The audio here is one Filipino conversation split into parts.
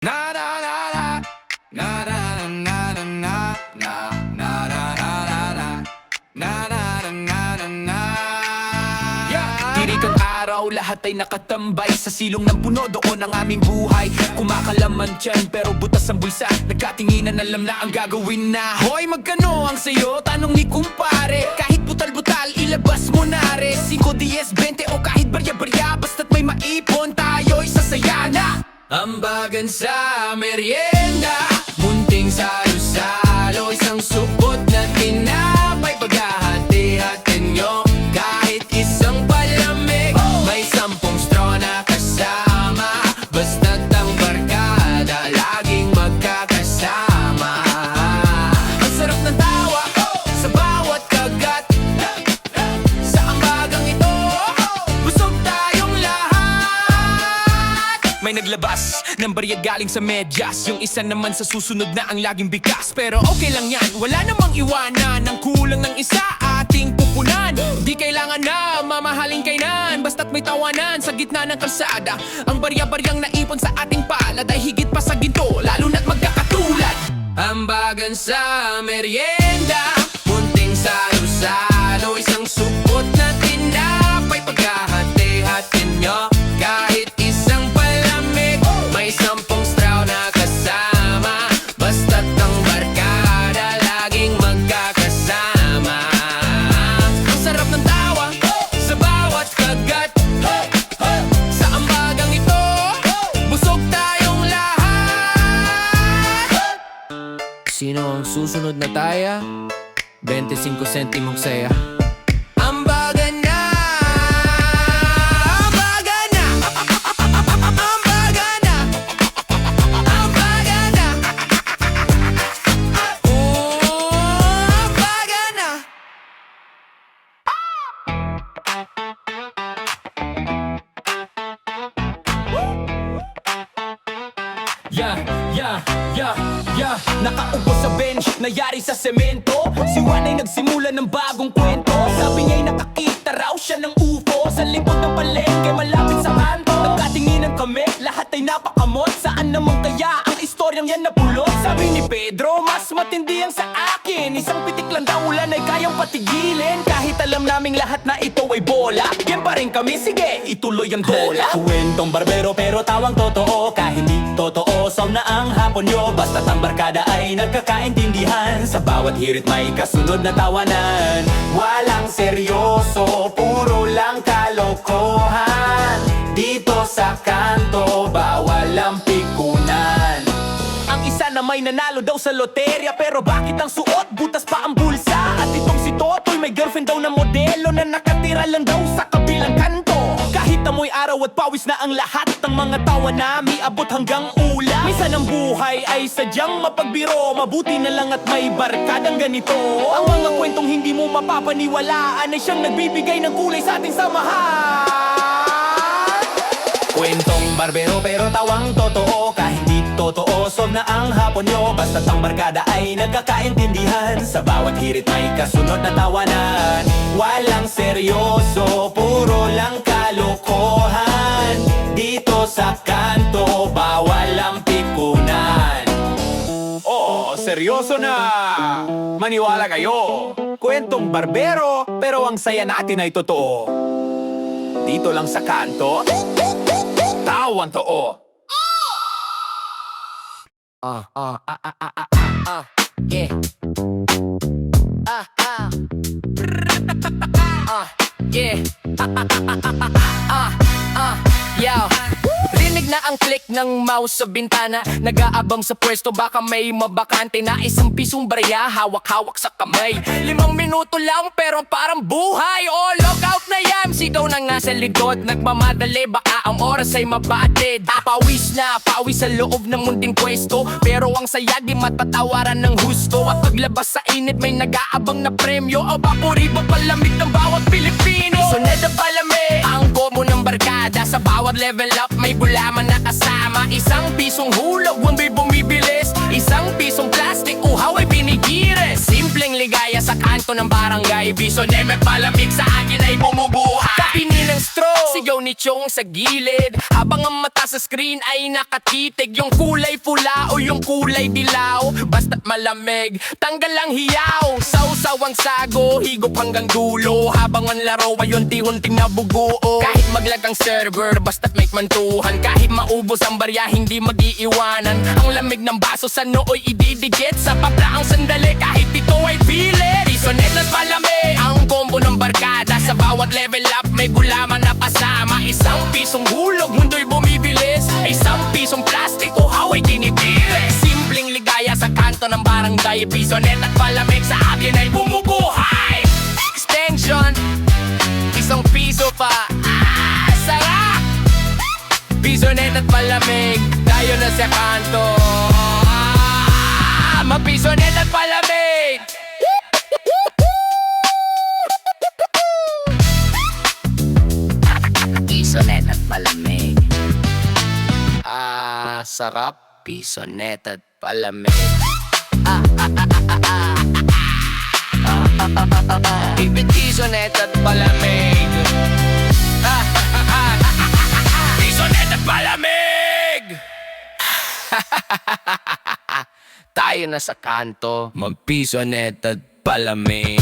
Na na na na na na na na na na na na na na na na. Tirikang araw, lahat ay nakatambay sa silong ng puno, doon ang aming buhay. Kumakalaman tiyan pero butas ang bulsa, nagkatinginan, alam na ang gagawin na. Hoy, magkano ang sayo? Tanong ni kumpare. Kahit butal-butal, ilabas mo na re 5, 10, 20 o kahit barya-barya, basta't may maipon tayo'y sasaya na. Ambagan sa merienda, munting salo-salo, isang supot na tinapay, paghahati-hatin nyo kahit isang palamig. May 10 straw na kasama, basta't ang barkada laging magkakasama. Ang sarap ng tawa sa bawat kagat, sa ambagang ito busog tayong lahat. May naglabas ng barya galing sa medyas, yung isa naman sa susunod na ang laging bigas. Pero okay lang yan, wala namang iwanan. Ang kulang ng isa ating pupunan. Di kailangan na mamahaling kainan, basta't may tawanan sa gitna ng kalsada. Ang barya-baryang naipon sa ating palad ay higit pa sa ginto, lalo na't magkakatulad. Ambagan sa merienda, munting salo-salo, isang supot na tinapay, paghahati-hatin nyo kahit isang palamig. May 10 straw na kasama, basta't ang barkada laging magkakasama. Ang sarap ng tawa sa bawat kagat, sa ambagang ito busog tayong lahat. Sino ang susunod na taya? 25 sentimong saya. Ambagan na, ambagan na, ambagan na, ambagan na, ambagan na. Yeah. Nakaupo sa bench, nayari sa semento. Si Juan ay nagsimula ng bagong kwento. Sabi niya'y nakakita raw siya ng UFO sa likod ng palengke malapit sa kanto. Nagkatinginan kami, lahat ay napakamot. Saan naman kaya ang istoryang yan napulot? Sabi ni Pedro, mas matindi ang sa akin. Isang pitik lang daw ulan ay kayang patigilin. Kahit alam naming lahat na ito ay bola, game pa rin kami, sige, ituloy ang bola. Kwentong barbero pero tawang totoo. Kahit hindi totoo, song na ang hapon nyo. Basta't ang barkada ay nagkakaintindihan, sa bawat hirit may kasunod na tawanan. Walang seryoso, puro lang kalokohan. Dito sa kanto, bawal ang pikunan. Ang isa na may nanalo daw sa loterya, pero bakit ang suot, butas pa ang bulsa? At itong si Totoy may girlfriend daw na modelo, na nakatira lang daw sa kabilang kanto. Kahit amoy araw at pawis na ang lahat, ng mga tawa namin abot hanggang ulan. Minsan ang buhay ay sadyang mapagbiro, mabuti na lang at may barkadang ganito. Ang mga kwentong hindi mo mapapaniwalaan ay siyang nagbibigay ng kulay sa ating samahan. Kwentong barbero pero tawang totoo. Kahit hindi totoo, solve na ang hapon nyo. Basta't ang barkada ay nagkakaintindihan, sa bawat hirit may kasunod na tawanan. Walang seryoso, puro lang kalokohan. Dito sa kanto, bawal ang pikunan. Oo, seryoso na, maniwala kayo. Kwentong barbero pero ang saya natin ay totoo. Dito lang sa kanto, tawang too. Yeah. Yeah. Yo. Rinig na ang click ng mouse sa bintana, nag-aabang sa pwesto, baka may mabakante na isang pisong barya, hawak-hawak sa kamay. 5 minuto lang pero parang buhay. Oh, lockout na yan, sigaw na nga sa likod. Nagmamadali, baka ang oras ay mabatid. Pawis na, pawis sa loob ng munting pwesto, pero ang saya di matatawaran ng husto. At paglabas sa init may nag-aabang na premyo, o bapuri ba palamig ng bawat Pilipino? Sunod na palamig ang combo ng barkada, sa bawat level up may gulaman na kasama. 1 pisong hulog, 1 bay bumibilis, 1 pisong plastic, uhaw ay binigires. Simpleng ligaya sa kanto ng barangay, Bison ay may palamig, sa akin ay bumubuhay. Kapini ng monstro. Sigaw ni Chong sa gilid, habang ang mata sa screen ay nakatitig. Yung kulay pula o yung kulay dilaw, basta't malamig, tanggal ang hiyaw. Sausaw ang sago, higop hanggang dulo, habang ang laro ay unti-unting nabubuo. Kahit maglag ang server, basta't may mantuhan, kahit maubos ang barya, hindi mag-iiwanan. Ang lamig ng baso sa nooy ididikit, sa papla ang sandali, kahit ito ay pilit. Pisonet at palami, ang combo ng barkada, sa bawat level up may gulaman na pasama. Isang pisong hulog, mundo'y bumibilis, isang pisong plastiko, haway tinipilis. Simpleng ligaya sa kanto ng barangay, pisonet at palamig sa akin ay bumubuhay. Extension, isang piso pa, sarap. Pisonet at palamig, tayo na sa kanto. Mapisonet at palamig. Pisonet at palamig. Sarap. Pisonet at palamig. Pisonet at palamig. Pisonet at palamig. Tayo na sa kanto, magpisonet at palamig.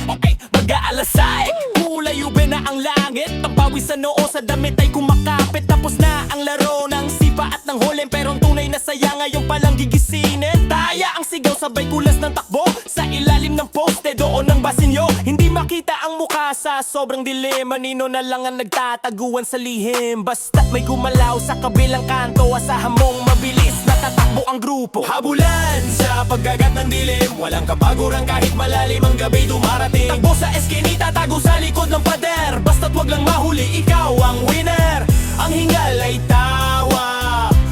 Okay, mag-aalasay, kulay ube na ang langit. Ang pawis sa noo sa damit ay kumakapit. Tapos na ang laro ng sipa at ng holen, pero ang tunay na saya ngayon palang gigisinin. Taya ang sigaw, sabay kulas ng takbo sa ilalim ng poste, doon ang basinyo. Hindi makita ang mukha sa sobrang dilim, manino na lang ang nagtataguan sa lihim. Basta't may gumalaw sa kabilang kanto, asahan mong mabilis natatakbo ang grupo. Habulan sa pagkagat ng dilim, walang kapaguran kahit malalim ang gabi dumarating. Takbo sa eskinita, tago sa likod ng pader, basta't wag lang mahuli, ikaw ang winner. Ang hingal ay tawa,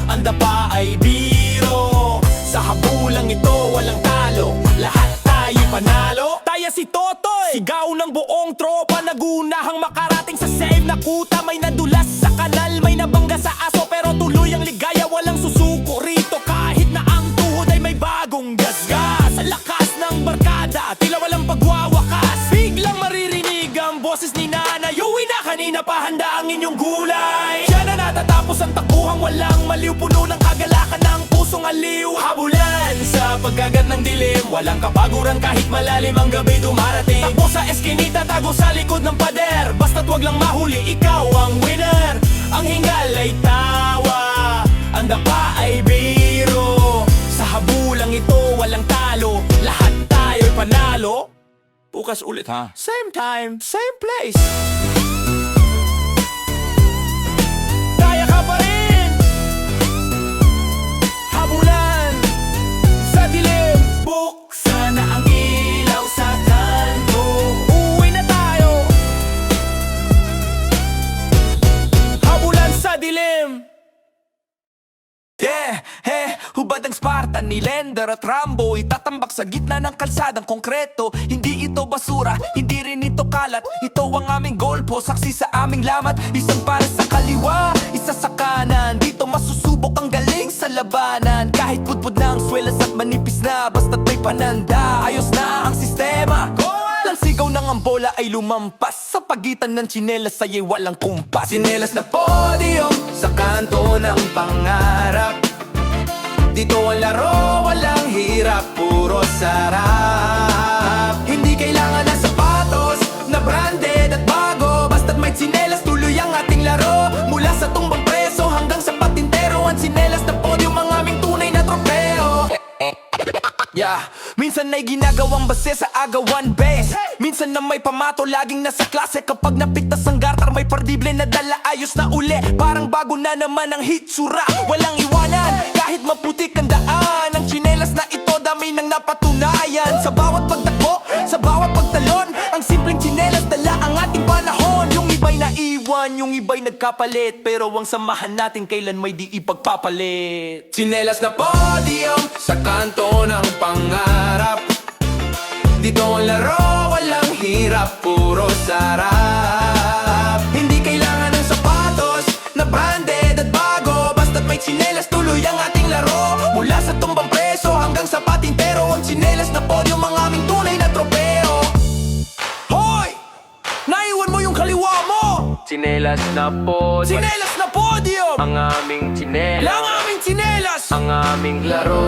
ang dapa ay biro. Sa habulang ito walang talo, lahat tayo panalo. Taya si Totoy, sigaw ng buong tropa, nagunahang makarating sa save na kuta. May nadulas sa kanal, may nabangga sa aso, pero tuloy ang ligaya, walang susuko rito. Kahit na ang tuhod ay may bagong gasgas, sa lakas ng barkada, tila walang pagwawakas. Biglang maririnig ang boses ni Nanay, uwi na kanina pa, handa ang inyong gulay. Diyan na natatapos ang takbuhang walang maliw, puno ng kagalakan ng pusong aliw. Habulan sa pagkagat ng dilim, walang kapaguran kahit malalim ang gabi dumarating. Takbo sa eskinita, tago sa likod ng pader, basta't wag lang mahuli, ikaw ang winner. Ang hingal ay tawa, ang dapa ay biro. Sa habulang ito walang talo, lahat tayo'y panalo. Bukas ulit ha, same time, same place. Kaya ka pa rin. Habulan sa dilim, buksan na ang ilaw sa kanto. Uwi na tayo. Habulan sa dilim. Hubad ang Spartan ni Lender at Rambo, itatambak sa gitna ng kalsadang konkreto. Hindi ito basura, hindi rin ito kalat, ito ang aming goal po, saksi sa aming lamat. Isang para sa kaliwa, isa sa kanan, dito masusubok ang galing sa labanan. Kahit budbud na ang swelas at manipis na, basta't may pananda, ayos na ang sistema. Ang sigaw ng ang bola ay lumampas sa pagitan ng tsinelas ay walang kumpas. Tsinelas na podium sa kanto ng pangarap, dito ang laro, walang hirap, puro sarap. Hindi kailangan ng sapatos na branded at bago, basta't may tsinelas, tuloy ang ating laro. Mula sa tumbang preso hanggang sa patintero, ang tsinelas na podium ang aming tunay na trofeo. Minsan ay ginagawang base sa agawan base, minsan na may pamato, laging nasa klase. Kapag napitas ang gartar, may pardible na dala, ayos na uli, parang bago na naman ang hitsura. Walang iwanan, kahit maputik ang daan, ang tsinelas na ito dami nang napatunayan. Sa bawat pagtakbo, sa bawat pagtalon, ang simpleng tsinelas dala ang ating panahon. Yung iba'y naiwan, yung iba'y magkapalit, pero ang samahan natin kailan may di ipagpapalit. Tsinelas na podium sa kanto ng pangarap. Dito ang laro, walang hirap, puro sarap. Hindi kailangan ng sapatos na branded at bago, basta't may tsinelas, tuloy ang ating laro. Mula sa tumbang preso hanggang sa patintero, ang tsinelas na podium ang aming tunay na tropeo. Hoy! Naiwan mo yung kaliwa mo! Tsinelas na podium, Tsinelas na podium! ang aming tsinelas, Ang aming tsinelas! ang aming laro.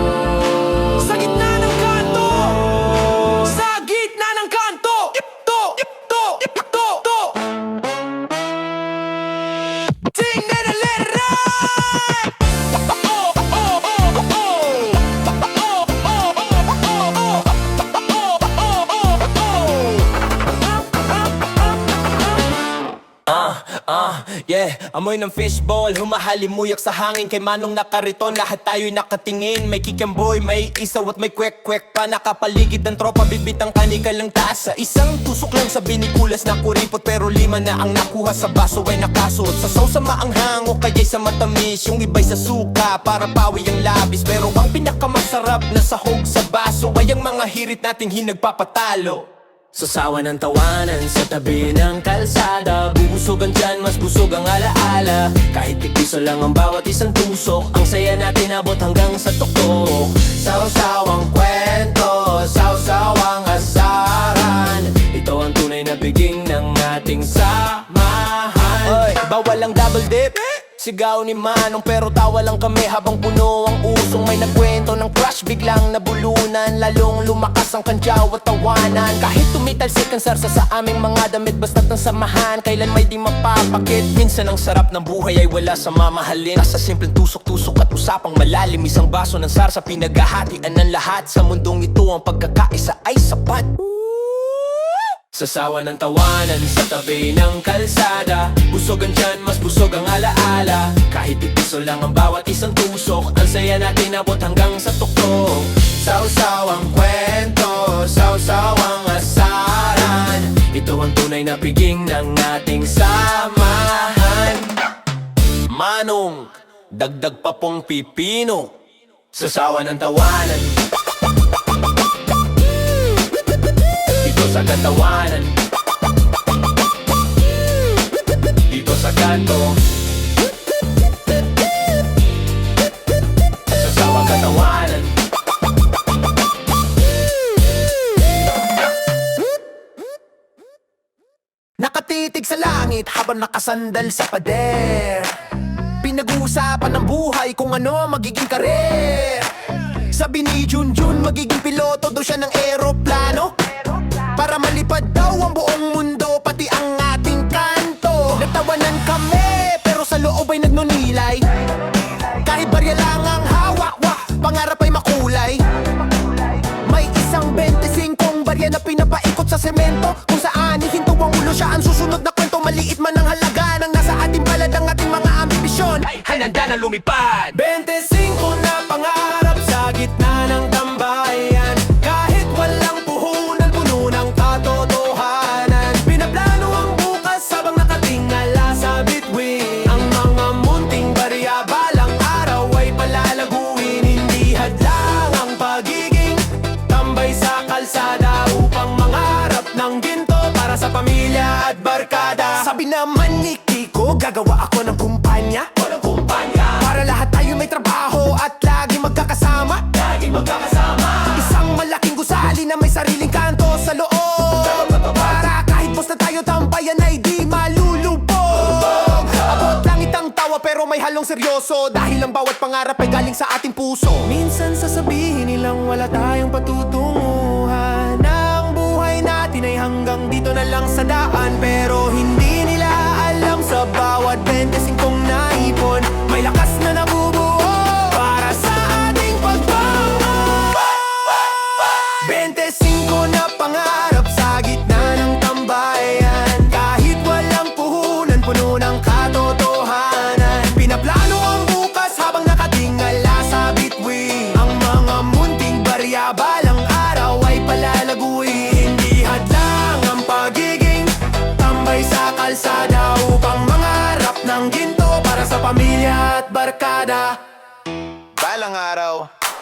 Sa gitna ng kanto! Sa gitna ng kanto! Ipto! Ipto! Ipto! Ipto! Tinelera! Oh, oh, oh, oh! Oh, oh, yeah, amoy ng fishball, humahalimuyak sa hangin. Kay manong nakariton, lahat tayo'y nakatingin. May kikemboy, may isaw at may kwek-kwek pa. Nakapaligid ng tropa, bibitang kanika lang taas. Sa isang tusok lang sa binikulas na kuripot, pero 5 na ang nakuha sa baso ay nakasuot. Sa sausa maanghang o kaya'y sa matamis, yung iba'y sa suka para pawi ang labis. Pero ang pinakamasarap na sahog sa baso ay ang mga hirit nating hinagpapatalo. Sasawa ng tawanan sa tabi ng kalsada, bubusugan dyan, mas busog ang alaala. Kahit tipiso lang ang bawat isang tusok, ang saya natin abot hanggang sa tuktok. Sawsawang kwento, sawsawang asaran, ito ang tunay na biging ng ating samahan. Oy, bawal ang double dip, sigaw ni Manong, pero tawa lang kami habang puno ang usong. May nagkwento ng crush, biglang nabulunan, lalong lumakas ang kantyaw at tawanan. Kahit tumitalsik ang sarsa sa aming mga damit, basta't ng samahan, kailan may di mapapakit. Minsan ang sarap ng buhay ay wala sa mamahalin, nasa simpleng tusok-tusok at usapang malalim. Isang baso ng sarsa, pinaghahatian ng lahat. Sa mundong ito ang pagkakaisa ay sapat. Sasawa ng tawanan sa tabi ng kalsada, busog ang tiyan, mas busog ang alaala. Kahit ipiso lang ang bawat isang tusok, ang saya natin abot hanggang sa tuktok. Sawsawang kwento, sawsawang asaran, ito ang tunay na piging ng ating samahan. Manong, dagdag pa pong pipino. Sasawa ng tawanan sa katawanan, dito sa kanto, sa sawang katawanan. Nakatitig sa langit habang nakasandal sa pader, pinag-uusapan ng buhay kung ano magiging karir. Sabi ni Junjun, magiging piloto daw siya ng eroplano, para malipad daw ang buong mundo, pati ang ating kanto. Natawanan kami, pero sa loob ay nagnunilay. Kahit barya lang ang hawak, pangarap ay makulay. May isang 25 barya na pinapaikot sa semento, kung saan ihinto ang ulo, siya ang susunod na kwento. Maliit man ang halaga ng nasa ating palad, ang ating mga ambisyon ay handa na lumipad. 25 na pangarap sa gitna ng tambayan, kahit walang puhunan, puno ng katotohanan. Pinaplano ang bukas habang nakatingala sa bituin, ang mga munting barya balang araw ay palalaguin. Hindi hadlang ang pagiging tambay sa kalsada, upang mangarap ng ginto para sa pamilya at barkada. Sabi naman ni Kiko, gagawa ako ng kumpanya, para lahat tayo may trabaho at lagi magkakasama. Isang malaking gusali na may sariling kanto sa loob, para kahit boss na tayo, tambayan ay di malulubog. Abot langit ang tawa pero may halong seryoso, dahil ang bawat pangarap ay galing sa ating puso. Minsan sasabihin nilang wala tayong patutunguhan, ang buhay natin ay hanggang dito na lang sa daan. Pero hindi nila alam, sa bawat 25 naipon, may lakas na nabubuo para sa ating pagbangon. 25 na pangarap sa gitna ng tambayan, kahit walang puhunan, puno ng katotohanan. Pinaplano ang bukas habang nakatingala sa bituin, ang mga munting barya balang araw ay palalaguin. Hindi hadlang ang pagiging tambay sa kalsada, upang mangarap ng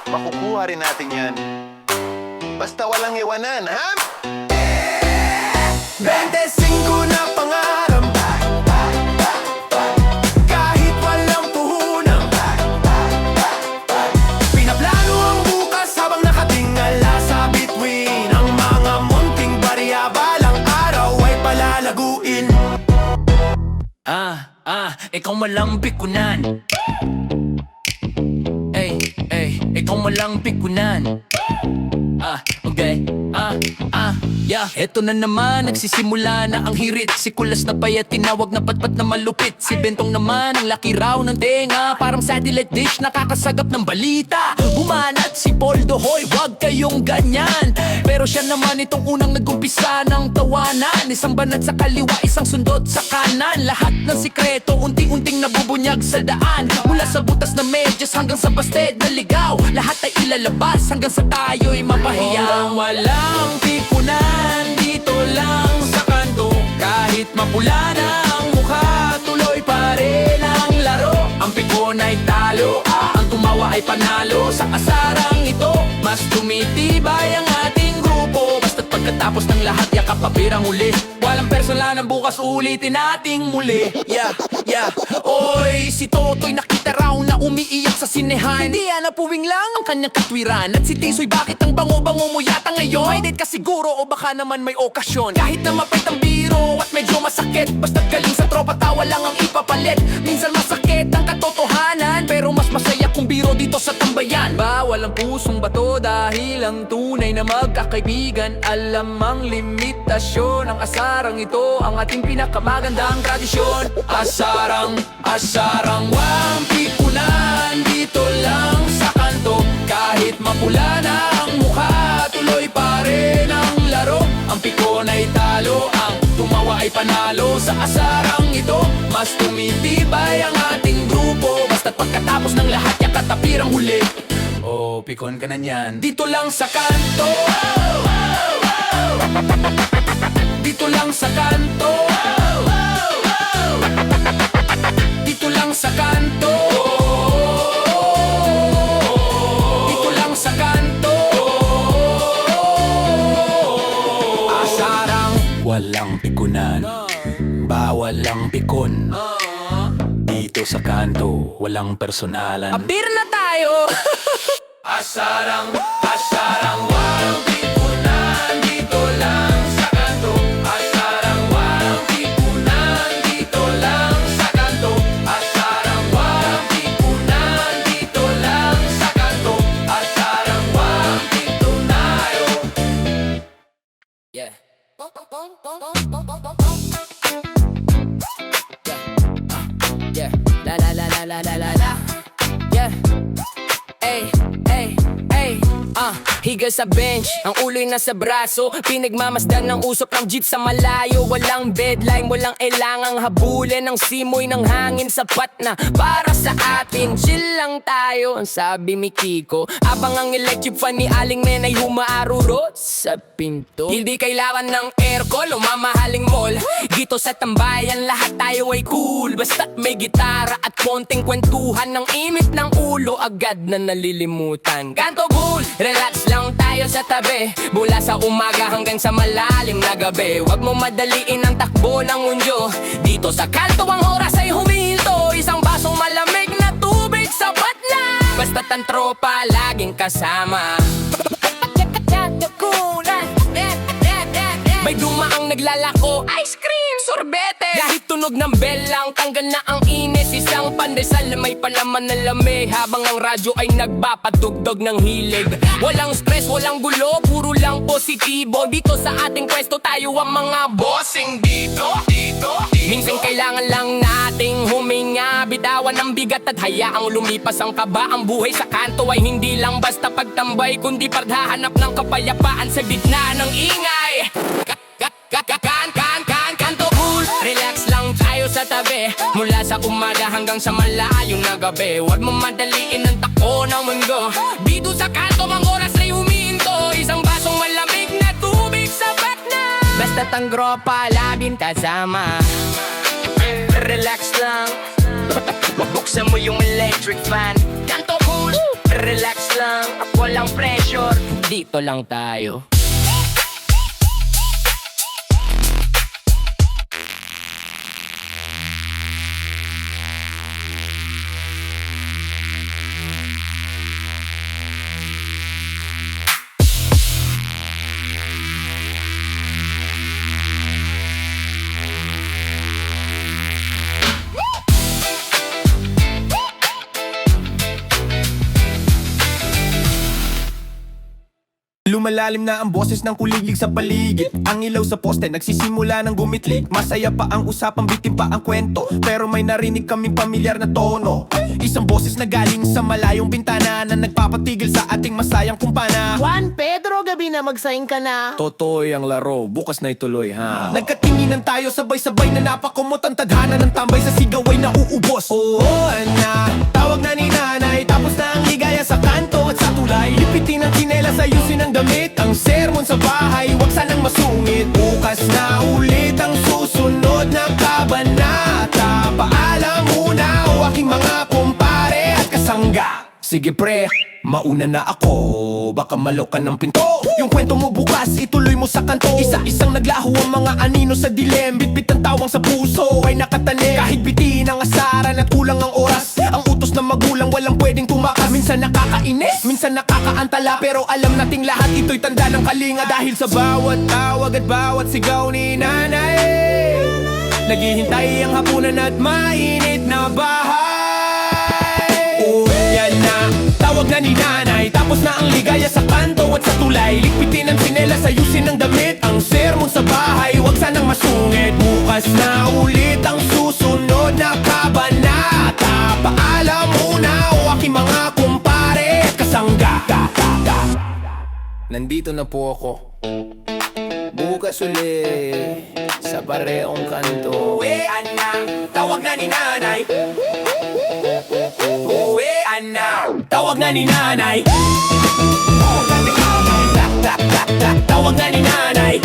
Makukuha rin natin yan. Basta walang iwanan, ha? 25 na pangarap, kahit walang puhunan. Pinaplano ang bukas habang nakatingala sa bituin. Ang mga munting barya balang araw ay palalaguin. Ikaw malang pikunan. Ikaw malang pikunan. Okay. Yeah. Eto na naman, nagsisimula na ang hirit. Si Kulas na payat, tinawag na patpat na malupit. Si Bentong naman, ang laki raw ng tenga. Parang satellite dish, nakakasagap ng balita. Bumanat si Poldo, hoy, wag kayong ganyan. Pero siya naman itong unang nag-umpisa ng tawanan. Isang banat sa kaliwa, isang sundot sa kanan. Lahat ng sikreto, unti-unting nabubunyag sa daan. Mula sa butas na medyas hanggang sa basted na ligaw. Lahat ay ilalabas hanggang sa tayo'y mapahiyaw. Walang pikunan, dito lang sa kanto. Kahit mapula na ang mukha, tuloy pa rin ang laro. Ang pikon ay talo, ang tumawa ay panalo. Sa asarang ito, mas tumitibay ang ating grupo. Basta't pagkatapos ng lahat, yakap papirang huli. Walang personalan, bukas ulitin nating muli. Yeah. Oy, si Totoy nakita raw na umiiyak sa sinehan. Hindi yan napuwing lang ang kanyang katwiran. At si Tisoy, bakit ang bango-bango mo yata ngayon? May date ka siguro o baka naman may okasyon. Kahit na mapait ang biro at medyo masakit, basta't galing sa tropa, tawa lang ang ipapalit. Minsan masakit ang katotohanan, pero mas masaya kung biro dito sa tambayan. Bawal ang pusong bato dahil ang tunay na magkakaibigan alam ang limitasyon. Ang asarang ito ang ating pinakamagandang tradisyon. Asarang walang pikunan, dito lang sa kanto. Kahit mapula na ang mukha, tuloy pa rin ang laro. Ang pikon ay talo, ang tumawa ay panalo. Sa asarang ito, mas tumitibay ang ating grupo. Basta't pagkatapos ng lahat, yakatapirang huli. Oh, pikon ka na niyan. Dito lang sa kanto. Dito lang sa kanto. Dito lang sa kanto. Dito lang sa kanto. Asarang walang pikunan, bawal ang pikon. Dito sa kanto, walang personalan. Apir na tayo. Asarang walang pikunan, dito lang sa kanto. Asarang walang pikunan, dito lang sa kanto. Asarang walang pikunan, dito lang sa kanto. Asarang walang pikunayo. Yeah. Yeah. La. Yeah. Higa sa bench, ang ulo'y nasa braso. Pinagmamasdan ng usok ng jeep sa malayo. Walang deadline, walang kailangang habulin. Ang simoy ng hangin sapat na para sa atin. Chill lang tayo, ang sabi ni Kiko. Abang ang electric fan ni Aling Men ay humaarurot sa pinto. Hindi kailangan ng aircon o mamahaling mall. Dito sa tambayan, lahat tayo ay cool. Basta't may gitara at konting kwentuhan. Ng init ng ulo, agad na nalilimutan. Kanto cool, relax lang tayo sa tabi. Mula sa umaga hanggang sa malalim na gabi. Huwag mo madaliin ang takbo ng mundo. Dito sa kanto ang oras ay huminto. Isang basong malamig na tubig sapat na. Basta't ang tropa laging kasama. May dumaang naglalako, ice cream, sorbete. Kahit tunog ng bell lang, tanggal na ang inis. Isang pandesal na may palaman na lame. Habang ang radyo ay nagpapatugtog ng hilig. Walang stress, walang gulo, puro lang positibo. Dito sa ating pwesto tayo ang mga bossing dito. Minsan kailangan lang nating huminga. Bitawan ang bigat at hayaang lumipas ang kaba. Ang buhay sa kanto ay hindi lang basta pagtambay, kundi paghahanap ng kapayapaan sa gitna ng ingay. Kanto cool, relax lang tayo sa tabi. Mula sa umaga hanggang sa malayong na gabi. Huwag mo madaliin ang takbo ng mundo. Dito sa kanto ang oras ay huminto. Isang basong malamig na tubig sapat na. Basta't ang gropa laging kasama. Relax lang, buksan mo yung electric fan. Kanto cool, Relax lang, walang pressure. Dito lang tayo. Lumalalim na ang boses ng kuliglig sa paligid. Ang ilaw sa poste nagsisimula ng gumitlig. Masaya pa ang usapang, bitin pa ang kwento, pero may narinig kaming pamilyar na tono. Isang boses na galing sa malayong bintana, na nagpapatigil sa ating masayang kumpana. Juan Pedro, gabi na magsaing ka na. Totoy ang laro, bukas na ituloy ha. Nagkatinginan tayo sabay-sabay na napakumot. Ang tadhana ng tambay sa sigaw ay nauubos. Oo, na, tawag na ni nanay. Tapos na ang ligaya sa kanto at sa tulay. Lipitin ang tsinelas, ayusin ang damit. Ang sermon sa bahay, wag sanang masungit. Bukas na ulit ang susunod na kabanata. Paalam muna o aking mga kumpare at kasangga. Sige pre, mauna na ako, baka malokan ng pinto. Yung kwento mo bukas, ituloy mo sa kanto. Isa-isang naglaho ang mga anino sa dilem. Bitbit ang tawang sa puso ay nakatanim. Kahit bitiin ang asaran at kulang ang oras, ang utos ng magulang walang pwedeng tumakas. Minsan nakakainis, minsan nakakaantala, pero alam nating lahat ito'y tanda ng kalinga. Dahil sa bawat tawag at bawat sigaw ni nanay, naghihintay ang hapunan at mainit na bahay. Yan na, tawag na ni nanay. Tapos na ang ligaya sa kanto at sa tulay. Likpitin ang tsinelas, ayusin ang damit. Ang sermon sa bahay, wag sanang masungit. Bukas na ulit ang susunod na kabanata. Paalam muna o aking mga kumpare at kasangga. Nandito na po ako, bukas ulit sa parehong kanto. Uwian na, tawag na ni nanay. Uwian na, tawag na ni nanay. Tawag na ni nanay.